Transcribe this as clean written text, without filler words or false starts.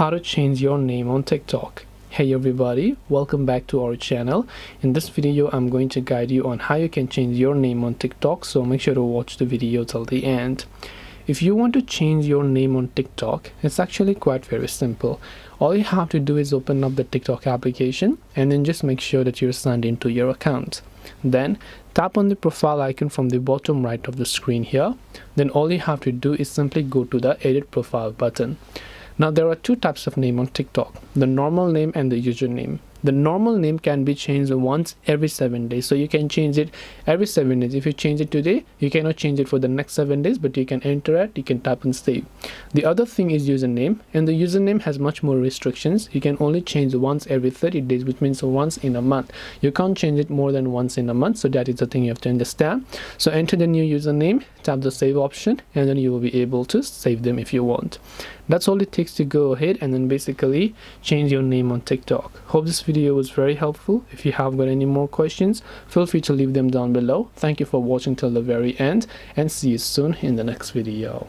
how to change your name on TikTok. Hey everybody, welcome back to our channel. In this video I'm going to guide you on how you can change your name on TikTok, so make sure to watch the video till the end. If you want to change your name on TikTok, it's actually quite very simple. All you have to do is open up the TikTok application and then just make sure that you're signed into your account. Then tap on the profile icon from the bottom right of the screen here. Then all you have to do is simply go to the edit profile button. Now there are two types of name on TikTok, the normal name and the username. The normal name can be changed once every 7 days, so you can change it every 7 days. If you change it today, you cannot change it for the next 7 days, but you can enter it, you can tap and save. The other thing is username, and the username has much more restrictions. You can only change once every 30 days, which means once in a month. You can't change it more than once in a month, so that is the thing you have to understand. So enter the new username, tap the save option, and then you will be able to save them if you want. That's all it takes to go ahead and then basically change your name on TikTok. Hope this video was very helpful. If you have got any more questions, feel free to leave them down below. Thank you for watching till the very end, and see you soon in the next video.